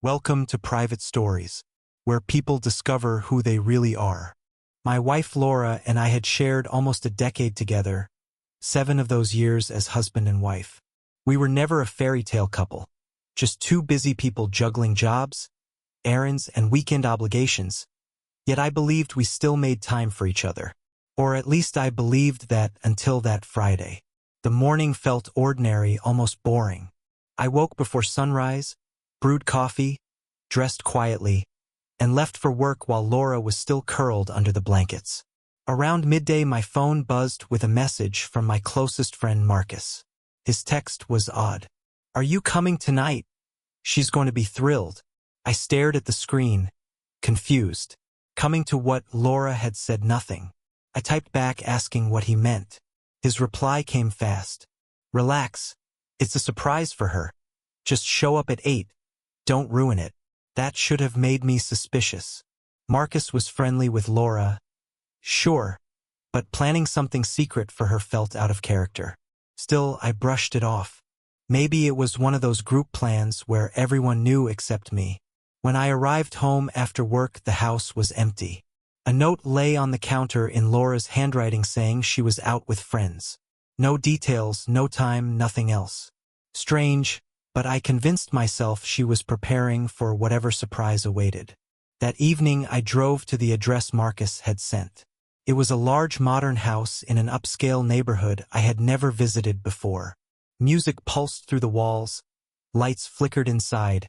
Welcome to Private Stories, where people discover who they really are. My wife Laura and I had shared almost a decade together, 7 of those years as husband and wife. We were never a fairy tale couple, just two busy people juggling jobs, errands, and weekend obligations. Yet I believed we still made time for each other. Or at least I believed that until that Friday. The morning felt ordinary, almost boring. I woke before sunrise, brewed coffee, dressed quietly, and left for work while Laura was still curled under the blankets. Around midday, my phone buzzed with a message from my closest friend Marcus. His text was odd. "Are you coming tonight? She's going to be thrilled." I stared at the screen, confused. Coming to what? Laura had said nothing. I typed back asking what he meant. His reply came fast. "Relax. It's a surprise for her. Just show up at 8. Don't ruin it." That should have made me suspicious. Marcus was friendly with Laura, sure, but planning something secret for her felt out of character. Still, I brushed it off. Maybe it was one of those group plans where everyone knew except me. When I arrived home after work, the house was empty. A note lay on the counter in Laura's handwriting saying she was out with friends. No details, no time, nothing else. Strange, but I convinced myself she was preparing for whatever surprise awaited. That evening, I drove to the address Marcus had sent. It was a large modern house in an upscale neighborhood I had never visited before. Music pulsed through the walls, lights flickered inside,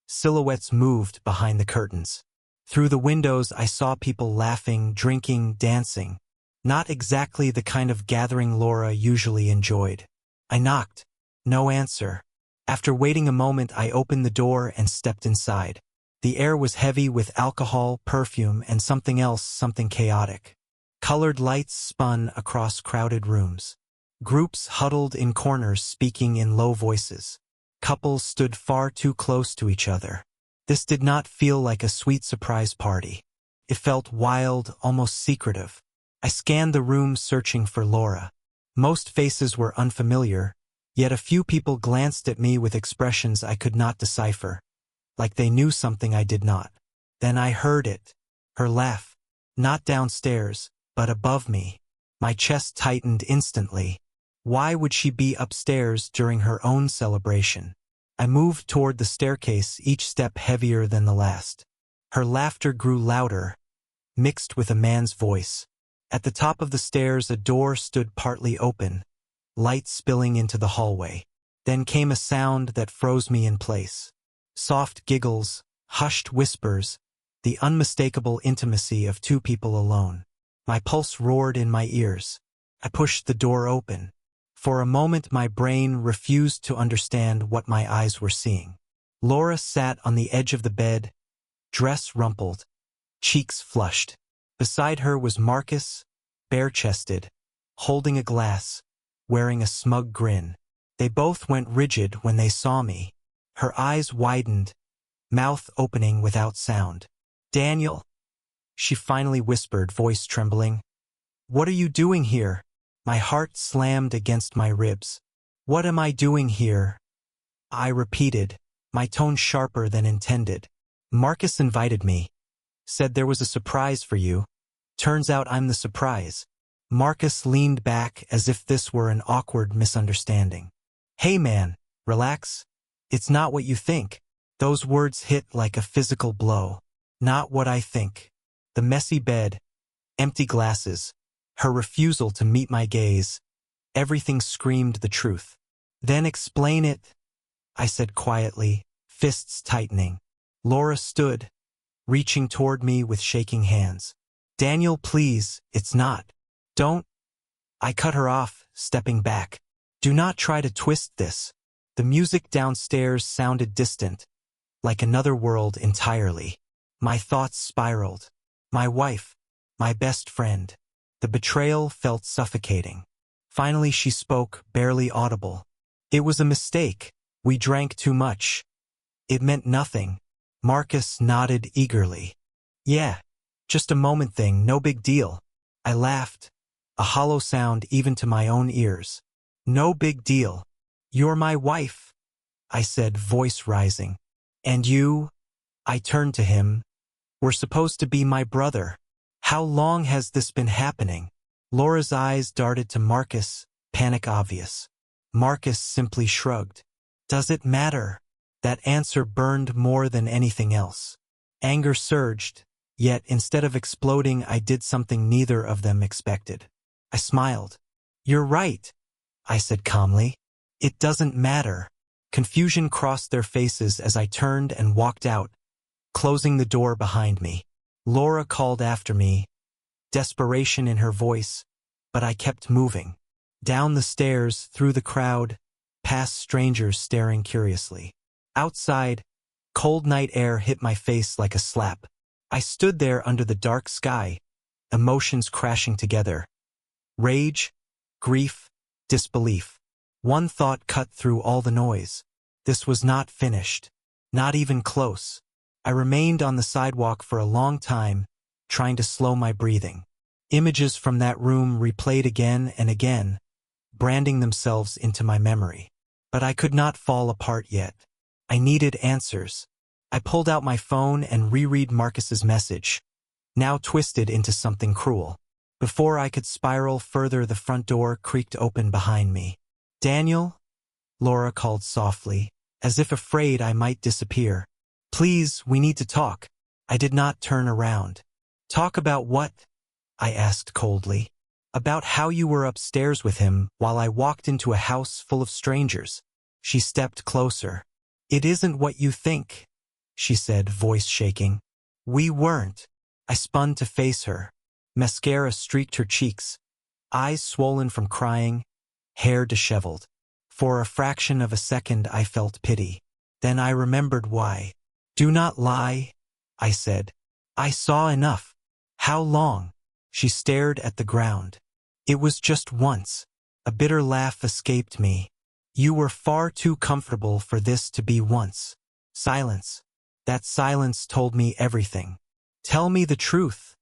silhouettes moved behind the curtains. Through the windows, I saw people laughing, drinking, dancing. Not exactly the kind of gathering Laura usually enjoyed. I knocked. No answer. After waiting a moment, I opened the door and stepped inside. The air was heavy with alcohol, perfume, and something else, something chaotic. Colored lights spun across crowded rooms. Groups huddled in corners, speaking in low voices. Couples stood far too close to each other. This did not feel like a sweet surprise party. It felt wild, almost secretive. I scanned the room searching for Laura. Most faces were unfamiliar, yet a few people glanced at me with expressions I could not decipher, like they knew something I did not. Then I heard it. Her laugh. Not downstairs, but above me. My chest tightened instantly. Why would she be upstairs during her own celebration? I moved toward the staircase, each step heavier than the last. Her laughter grew louder, mixed with a man's voice. At the top of the stairs, a door stood partly open, light spilling into the hallway. Then came a sound that froze me in place. Soft giggles, hushed whispers, the unmistakable intimacy of two people alone. My pulse roared in my ears. I pushed the door open. For a moment, my brain refused to understand what my eyes were seeing. Laura sat on the edge of the bed, dress rumpled, cheeks flushed. Beside her was Marcus, bare-chested, holding a glass, wearing a smug grin. They both went rigid when they saw me. Her eyes widened, mouth opening without sound. "Daniel," she finally whispered, voice trembling. "What are you doing here?" My heart slammed against my ribs. "What am I doing here?" I repeated, my tone sharper than intended. "Marcus invited me. Said there was a surprise for you. Turns out I'm the surprise." Marcus leaned back as if this were an awkward misunderstanding. "Hey man, relax. It's not what you think." Those words hit like a physical blow. Not what I think. The messy bed, empty glasses, her refusal to meet my gaze, everything screamed the truth. "Then explain it," I said quietly, fists tightening. Laura stood, reaching toward me with shaking hands. "Daniel, please, it's not. Don't." I cut her off, stepping back. "Do not try to twist this." The music downstairs sounded distant, like another world entirely. My thoughts spiraled. My wife, my best friend. The betrayal felt suffocating. Finally she spoke, barely audible. "It was a mistake. We drank too much. It meant nothing." Marcus nodded eagerly. "Yeah, just a moment thing, no big deal." I laughed, a hollow sound even to my own ears. "No big deal. You're my wife," I said, voice rising. "And you?" I turned to him. We're supposed to be my brother. How long has this been happening? Laura's eyes darted to Marcus, panic obvious. Marcus simply shrugged. Does it matter? That answer burned more than anything else. Anger surged, yet instead of exploding, I did something neither of them expected. I smiled. You're right, I said calmly. It doesn't matter. Confusion crossed their faces as I turned and walked out, closing the door behind me. Laura called after me, desperation in her voice, but I kept moving. Down the stairs, through the crowd, past strangers staring curiously. Outside, cold night air hit my face like a slap. I stood there under the dark sky, emotions crashing together. Rage, grief, disbelief. One thought cut through all the noise. This was not finished. Not even close. I remained on the sidewalk for a long time, trying to slow my breathing. Images from that room replayed again and again, branding themselves into my memory. But I could not fall apart yet. I needed answers. I pulled out my phone and reread Marcus's message, now twisted into something cruel. Before I could spiral further, the front door creaked open behind me. Daniel? Laura called softly, as if afraid I might disappear. Please, we need to talk. I did not turn around. Talk about what? I asked coldly. About how you were upstairs with him while I walked into a house full of strangers. She stepped closer. It isn't what you think, she said, voice shaking. We weren't. I spun to face her. Mascara streaked her cheeks, eyes swollen from crying, hair disheveled. For a fraction of a second I felt pity. Then I remembered why. Do not lie, I said. I saw enough. How long? She stared at the ground. It was just once. A bitter laugh escaped me. You were far too comfortable for this to be once. Silence. That silence told me everything. Tell me the truth,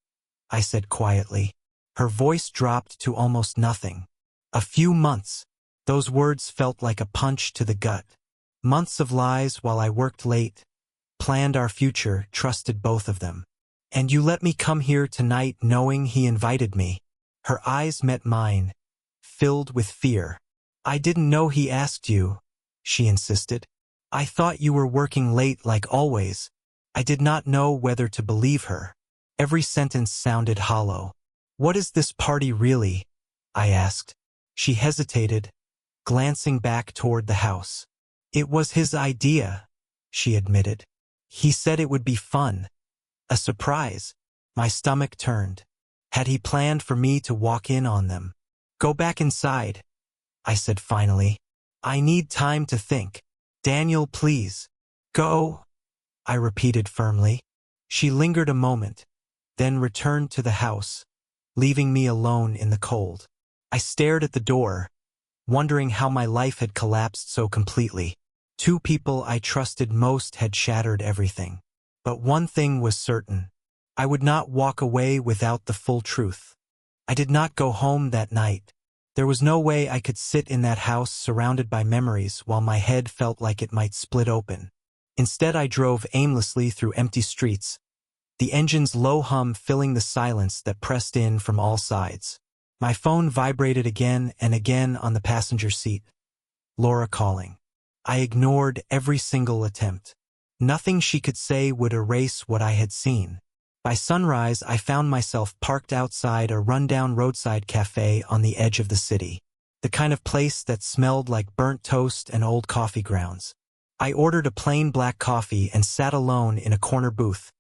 I said quietly. Her voice dropped to almost nothing. A few months. Those words felt like a punch to the gut. Months of lies while I worked late, planned our future, trusted both of them. And you let me come here tonight knowing he invited me. Her eyes met mine, filled with fear. I didn't know he asked you, she insisted. I thought you were working late like always. I did not know whether to believe her. Every sentence sounded hollow. What is this party really? I asked. She hesitated, glancing back toward the house. It was his idea, she admitted. He said it would be fun. A surprise. My stomach turned. Had he planned for me to walk in on them? Go back inside, I said finally. I need time to think. Daniel, please. Go, I repeated firmly. She lingered a moment, then returned to the house, leaving me alone in the cold. I stared at the door, wondering how my life had collapsed so completely. Two people I trusted most had shattered everything. But one thing was certain. I would not walk away without the full truth. I did not go home that night. There was no way I could sit in that house surrounded by memories while my head felt like it might split open. Instead, I drove aimlessly through empty streets, the engine's low hum filling the silence that pressed in from all sides. My phone vibrated again and again on the passenger seat. Laura calling. I ignored every single attempt. Nothing she could say would erase what I had seen. By sunrise, I found myself parked outside a rundown roadside cafe on the edge of the city. The kind of place that smelled like burnt toast and old coffee grounds. I ordered a plain black coffee and sat alone in a corner booth,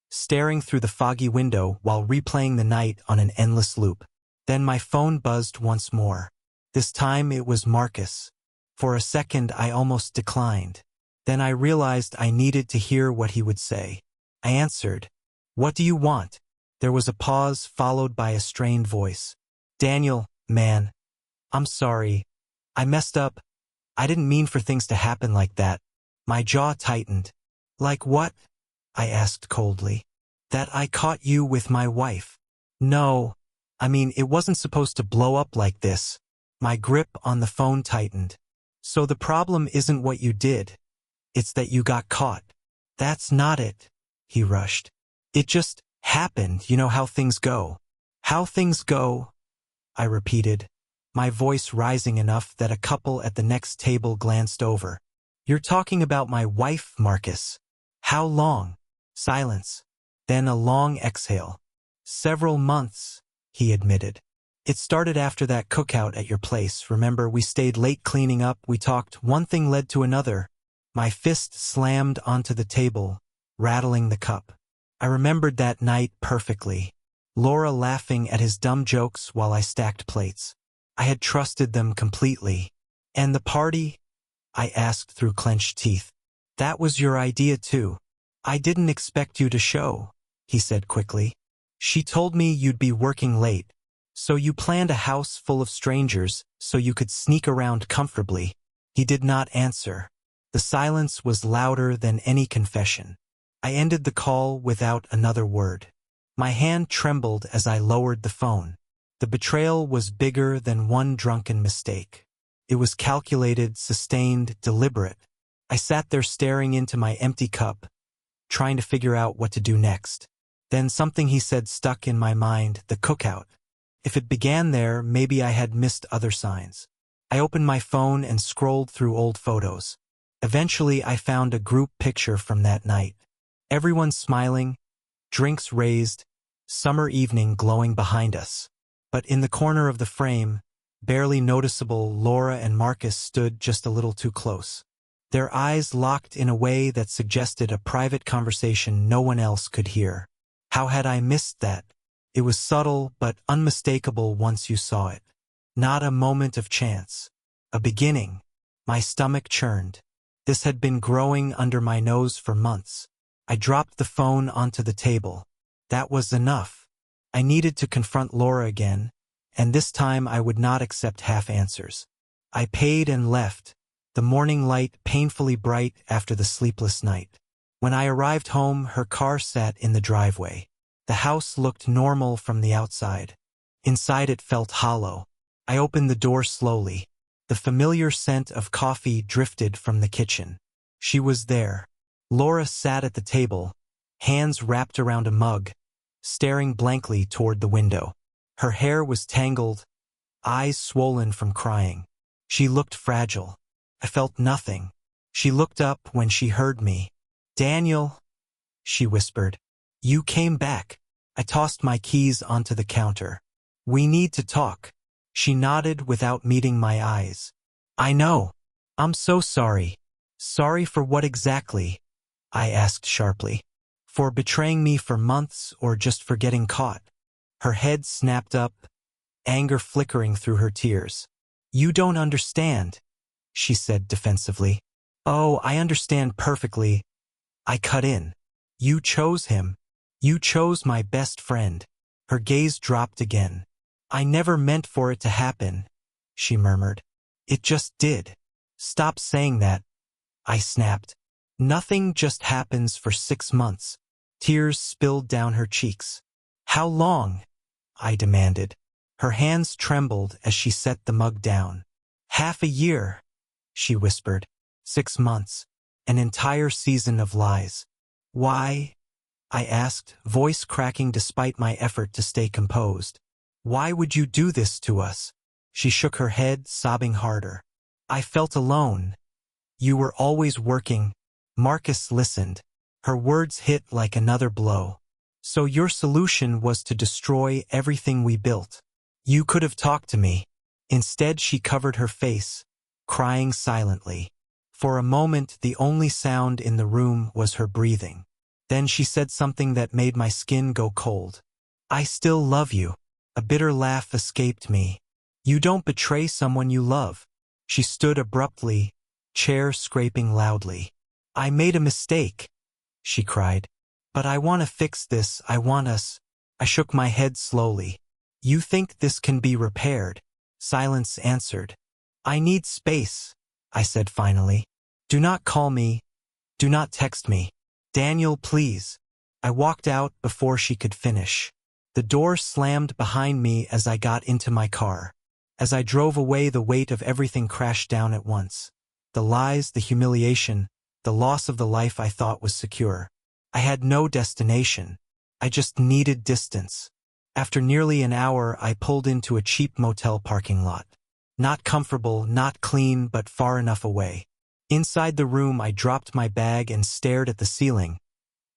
staring through the foggy window while replaying the night on an endless loop. Then my phone buzzed once more. This time it was Marcus. For a second I almost declined. Then I realized I needed to hear what he would say. I answered. What do you want? There was a pause followed by a strained voice. Daniel, man. I'm sorry. I messed up. I didn't mean for things to happen like that. My jaw tightened. Like what? I asked coldly. That I caught you with my wife. No. I mean, it wasn't supposed to blow up like this. My grip on the phone tightened. So the problem isn't what you did. It's that you got caught. That's not it. he rushed. It just happened, you know how things go. How things go, I repeated, my voice rising enough that a couple at the next table glanced over. You're talking about my wife, Marcus. How long? Silence. Then a long exhale. Several months, he admitted. It started after that cookout at your place. Remember, we stayed late cleaning up, we talked, one thing led to another. My fist slammed onto the table, rattling the cup. I remembered that night perfectly. Laura laughing at his dumb jokes while I stacked plates. I had trusted them completely. And the party? I asked through clenched teeth. That was your idea too. I didn't expect you to show, he said quickly. She told me you'd be working late. So you planned a house full of strangers so you could sneak around comfortably. He did not answer. The silence was louder than any confession. I ended the call without another word. My hand trembled as I lowered the phone. The betrayal was bigger than one drunken mistake. It was calculated, sustained, deliberate. I sat there staring into my empty cup, trying to figure out what to do next. Then something he said stuck in my mind, the cookout. If it began there, maybe I had missed other signs. I opened my phone and scrolled through old photos. Eventually, I found a group picture from that night. Everyone smiling, drinks raised, summer evening glowing behind us. But in the corner of the frame, barely noticeable, Laura and Marcus stood just a little too close. Their eyes locked in a way that suggested a private conversation no one else could hear. How had I missed that? It was subtle but unmistakable once you saw it. Not a moment of chance. A beginning. My stomach churned. This had been growing under my nose for months. I dropped the phone onto the table. That was enough. I needed to confront Laura again, and this time I would not accept half answers. I paid and left, the morning light painfully bright after the sleepless night. When I arrived home, her car sat in the driveway. The house looked normal from the outside. Inside it felt hollow. I opened the door slowly. The familiar scent of coffee drifted from the kitchen. She was there. Laura sat at the table, hands wrapped around a mug, staring blankly toward the window. Her hair was tangled, eyes swollen from crying. She looked fragile. I felt nothing. She looked up when she heard me. "Daniel," she whispered. "You came back." I tossed my keys onto the counter. "We need to talk." She nodded without meeting my eyes. "I know. I'm so sorry." "Sorry for what exactly?" I asked sharply. "For betraying me for months or just for getting caught?" Her head snapped up, anger flickering through her tears. "You don't understand," she said defensively. "Oh, I understand perfectly." I cut in. "You chose him. You chose my best friend." Her gaze dropped again. "I never meant for it to happen," she murmured. "It just did." "Stop saying that," I snapped. "Nothing just happens for 6 months." Tears spilled down her cheeks. "How long?" I demanded. Her hands trembled as she set the mug down. "Half a year," she whispered. 6 months. An entire season of lies. "Why?" I asked, voice cracking despite my effort to stay composed. "Why would you do this to us?" She shook her head, sobbing harder. "I felt alone. You were always working." Marcus listened. Her words hit like another blow. "So your solution was to destroy everything we built. You could have talked to me." Instead, she covered her face, crying silently. For a moment, the only sound in the room was her breathing. Then she said something that made my skin go cold. "I still love you." A bitter laugh escaped me. "You don't betray someone you love." She stood abruptly, chair scraping loudly. "I made a mistake," she cried. "But I want to fix this, I want us." I shook my head slowly. "You think this can be repaired?" Silence answered. "I need space," I said finally. "Do not call me. Do not text me. Daniel, please." I walked out before she could finish. The door slammed behind me as I got into my car. As I drove away, the weight of everything crashed down at once. The lies, the humiliation, the loss of the life I thought was secure. I had no destination. I just needed distance. After nearly an hour, I pulled into a cheap motel parking lot. Not comfortable, not clean, but far enough away. Inside the room, I dropped my bag and stared at the ceiling,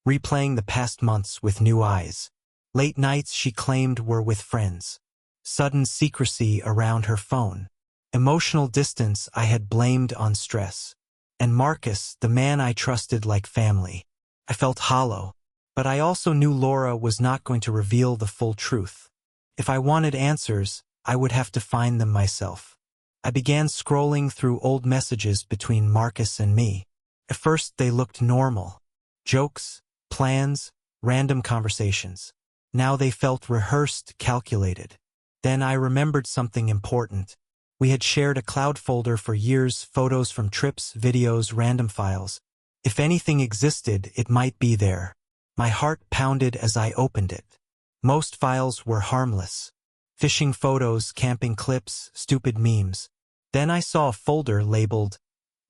replaying the past months with new eyes. Late nights she claimed were with friends. Sudden secrecy around her phone. Emotional distance I had blamed on stress. And Marcus, the man I trusted like family. I felt hollow. But I also knew Laura was not going to reveal the full truth. If I wanted answers, I would have to find them myself. I began scrolling through old messages between Marcus and me. At first they looked normal. Jokes, plans, random conversations. Now they felt rehearsed, calculated. Then I remembered something important. We had shared a cloud folder for years, photos from trips, videos, random files. If anything existed, it might be there. My heart pounded as I opened it. Most files were harmless. Fishing photos, camping clips, stupid memes. Then I saw a folder labeled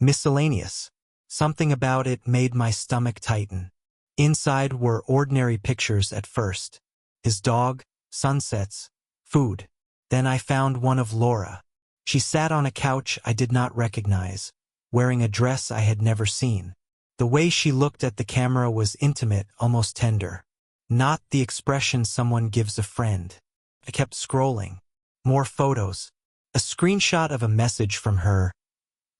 miscellaneous. Something about it made my stomach tighten. Inside were ordinary pictures at first. His dog, sunsets, food. Then I found one of Laura. She sat on a couch I did not recognize, wearing a dress I had never seen. The way she looked at the camera was intimate, almost tender. Not the expression someone gives a friend. I kept scrolling. More photos. A screenshot of a message from her.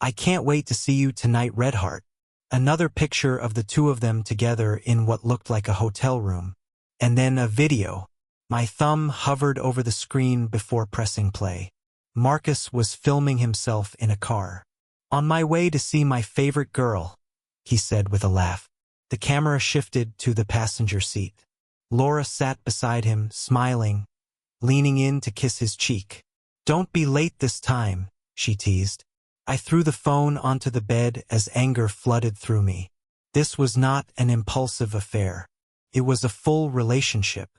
"I can't wait to see you tonight, Redheart." Another picture of the two of them together in what looked like a hotel room. And then a video. My thumb hovered over the screen before pressing play. Marcus was filming himself in a car. "On my way to see my favorite girl," he said with a laugh. The camera shifted to the passenger seat. Laura sat beside him, smiling, leaning in to kiss his cheek. "Don't be late this time," she teased. I threw the phone onto the bed as anger flooded through me. This was not an impulsive affair. It was a full relationship.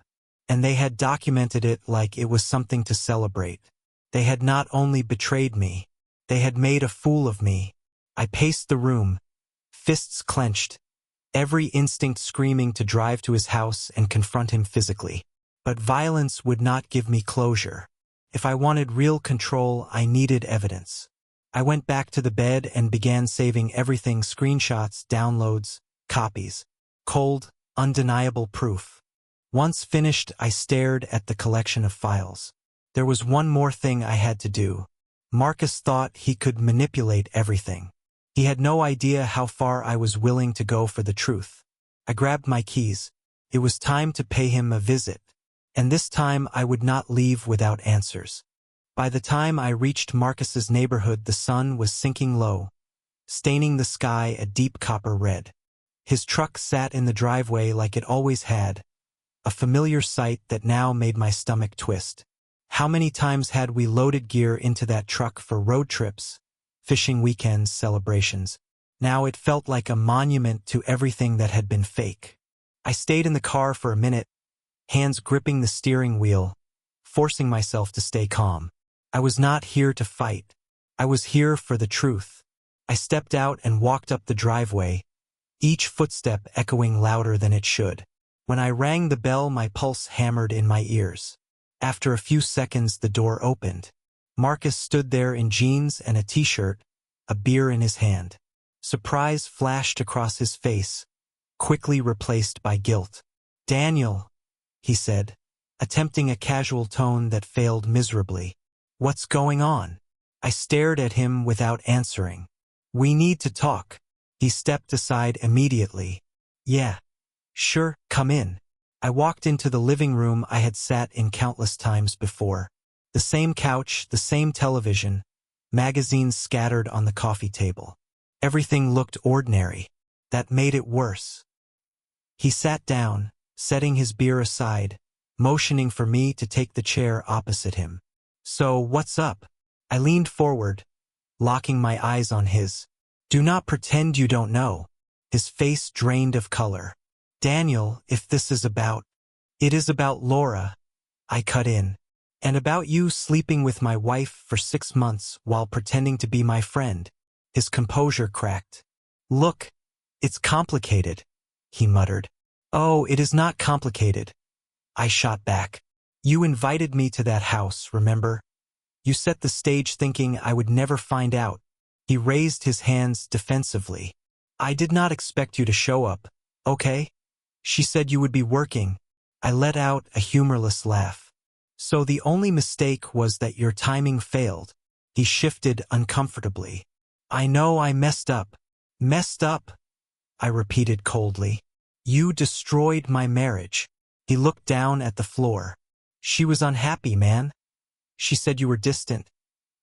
And they had documented it like it was something to celebrate. They had not only betrayed me, they had made a fool of me. I paced the room, fists clenched, every instinct screaming to drive to his house and confront him physically. But violence would not give me closure. If I wanted real control, I needed evidence. I went back to the bed and began saving everything: screenshots, downloads, copies. Cold, undeniable proof. Once finished, I stared at the collection of files. There was one more thing I had to do. Marcus thought he could manipulate everything. He had no idea how far I was willing to go for the truth. I grabbed my keys. It was time to pay him a visit. And this time I would not leave without answers. By the time I reached Marcus's neighborhood, the sun was sinking low, staining the sky a deep copper red. His truck sat in the driveway like it always had, a familiar sight that now made my stomach twist. How many times had we loaded gear into that truck for road trips, fishing weekends, celebrations? Now it felt like a monument to everything that had been fake. I stayed in the car for a minute, hands gripping the steering wheel, forcing myself to stay calm. I was not here to fight. I was here for the truth. I stepped out and walked up the driveway, each footstep echoing louder than it should. When I rang the bell, my pulse hammered in my ears. After a few seconds, the door opened. Marcus stood there in jeans and a t-shirt, a beer in his hand. Surprise flashed across his face, quickly replaced by guilt. "Daniel," he said, attempting a casual tone that failed miserably. "What's going on?" I stared at him without answering. "We need to talk." He stepped aside immediately. "Yeah, sure, come in." I walked into the living room I had sat in countless times before. The same couch, the same television, magazines scattered on the coffee table. Everything looked ordinary. That made it worse. He sat down, setting his beer aside, motioning for me to take the chair opposite him. "So, what's up?" I leaned forward, locking my eyes on his. "Do not pretend you don't know." His face drained of color. "Daniel, if this is about..." "It is about Laura," I cut in. "And about you sleeping with my wife for 6 months while pretending to be my friend." His composure cracked. "Look, it's complicated. he muttered. Oh, it is not complicated. I shot back. You invited me to that house, remember? You set the stage thinking I would never find out. He raised his hands defensively. I did not expect you to show up, okay? She said you would be working. I let out a humorless laugh. So the only mistake was that your timing failed. He shifted uncomfortably. I know I messed up. Messed up? I repeated coldly. You destroyed my marriage. He looked down at the floor. She was unhappy, man. She said you were distant.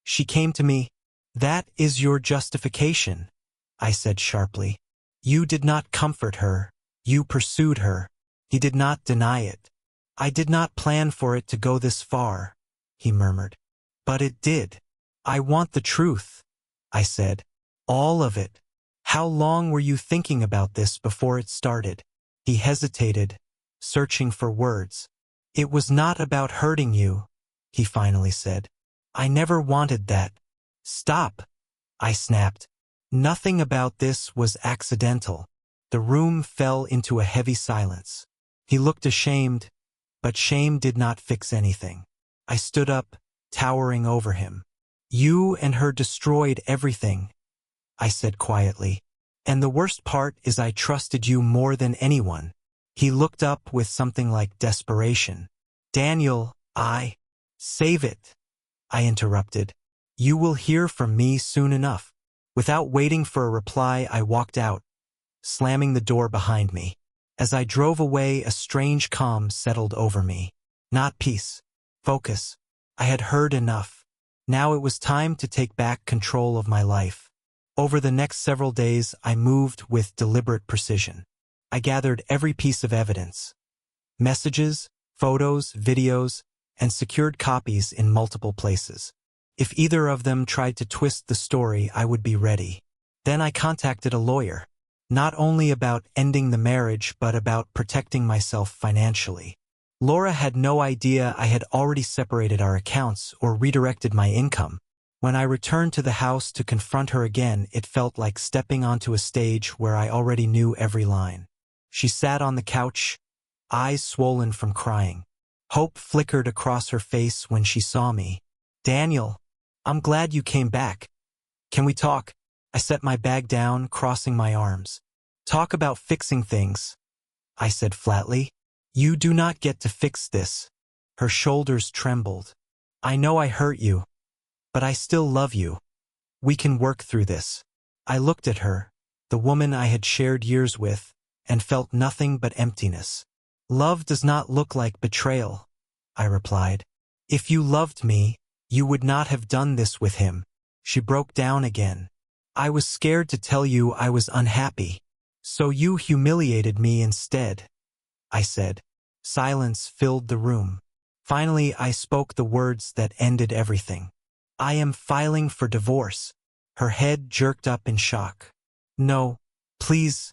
She came to me. That is your justification, I said sharply. You did not comfort her. You pursued her. He did not deny it. I did not plan for it to go this far, he murmured. But it did. I want the truth, I said. All of it. How long were you thinking about this before it started? He hesitated, searching for words. It was not about hurting you, he finally said. I never wanted that. Stop, I snapped. Nothing about this was accidental. The room fell into a heavy silence. He looked ashamed, but shame did not fix anything. I stood up, towering over him. You and her destroyed everything, I said quietly. And the worst part is I trusted you more than anyone. He looked up with something like desperation. Daniel, Save it, I interrupted. You will hear from me soon enough. Without waiting for a reply, I walked out, slamming the door behind me. As I drove away, a strange calm settled over me. Not peace. Focus. I had heard enough. Now it was time to take back control of my life. Over the next several days, I moved with deliberate precision. I gathered every piece of evidence. Messages, photos, videos, and secured copies in multiple places. If either of them tried to twist the story, I would be ready. Then I contacted a lawyer, not only about ending the marriage, but about protecting myself financially. Laura had no idea I had already separated our accounts or redirected my income. When I returned to the house to confront her again, it felt like stepping onto a stage where I already knew every line. She sat on the couch, eyes swollen from crying. Hope flickered across her face when she saw me. Daniel, I'm glad you came back. Can we talk? I set my bag down, crossing my arms. Talk about fixing things, I said flatly. You do not get to fix this. Her shoulders trembled. I know I hurt you, but I still love you. We can work through this. I looked at her, the woman I had shared years with, and felt nothing but emptiness. Love does not look like betrayal, I replied. If you loved me, you would not have done this with him. She broke down again. I was scared to tell you I was unhappy, so you humiliated me instead, I said. Silence filled the room. Finally, I spoke the words that ended everything. I am filing for divorce. Her head jerked up in shock. No, please.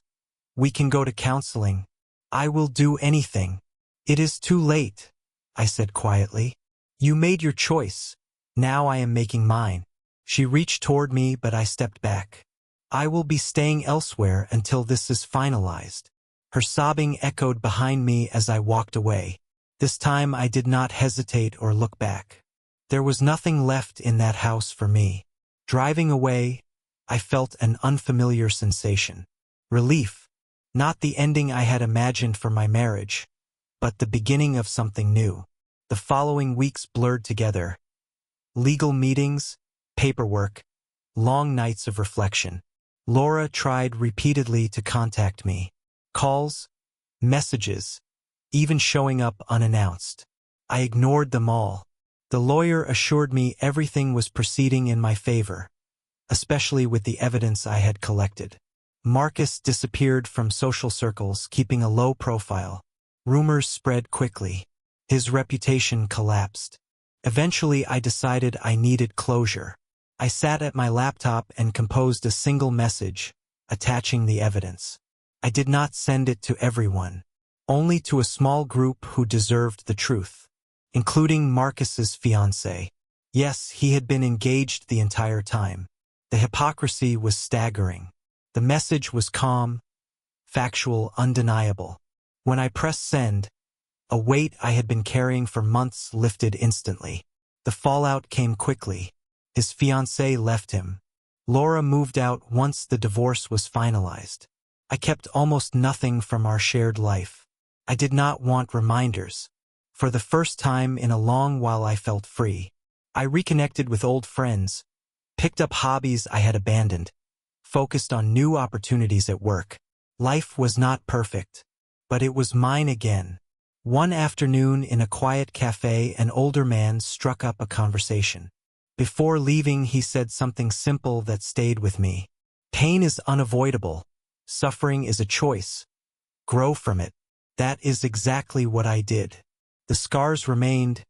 We can go to counseling. I will do anything. It is too late, I said quietly. You made your choice. Now I am making mine. She reached toward me, but I stepped back. I will be staying elsewhere until this is finalized. Her sobbing echoed behind me as I walked away. This time I did not hesitate or look back. There was nothing left in that house for me. Driving away, I felt an unfamiliar sensation. Relief. Not the ending I had imagined for my marriage, but the beginning of something new. The following weeks blurred together. Legal meetings, paperwork, long nights of reflection. Laura tried repeatedly to contact me. Calls, messages, even showing up unannounced. I ignored them all. The lawyer assured me everything was proceeding in my favor, especially with the evidence I had collected. Marcus disappeared from social circles, keeping a low profile. Rumors spread quickly. His reputation collapsed. Eventually, I decided I needed closure. I sat at my laptop and composed a single message, attaching the evidence. I did not send it to everyone, only to a small group who deserved the truth, including Marcus's fiancée. Yes, he had been engaged the entire time. The hypocrisy was staggering. The message was calm, factual, undeniable. When I pressed send, a weight I had been carrying for months lifted instantly. The fallout came quickly. His fiancée left him. Laura moved out once the divorce was finalized. I kept almost nothing from our shared life. I did not want reminders. For the first time in a long while I felt free. I reconnected with old friends, picked up hobbies I had abandoned, focused on new opportunities at work. Life was not perfect, but it was mine again. One afternoon in a quiet cafe, an older man struck up a conversation. Before leaving, he said something simple that stayed with me. Pain is unavoidable. Suffering is a choice. Grow from it. That is exactly what I did. The scars remained,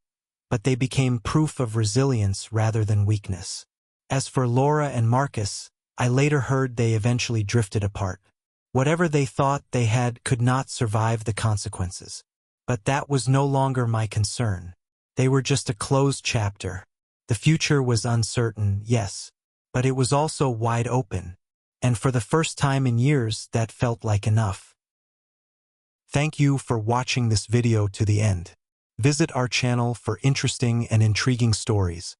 but they became proof of resilience rather than weakness. As for Laura and Marcus, I later heard they eventually drifted apart. Whatever they thought they had could not survive the consequences. But that was no longer my concern. They were just a closed chapter. The future was uncertain, yes, but it was also wide open. And for the first time in years, that felt like enough. Thank you for watching this video to the end. Visit our channel for interesting and intriguing stories.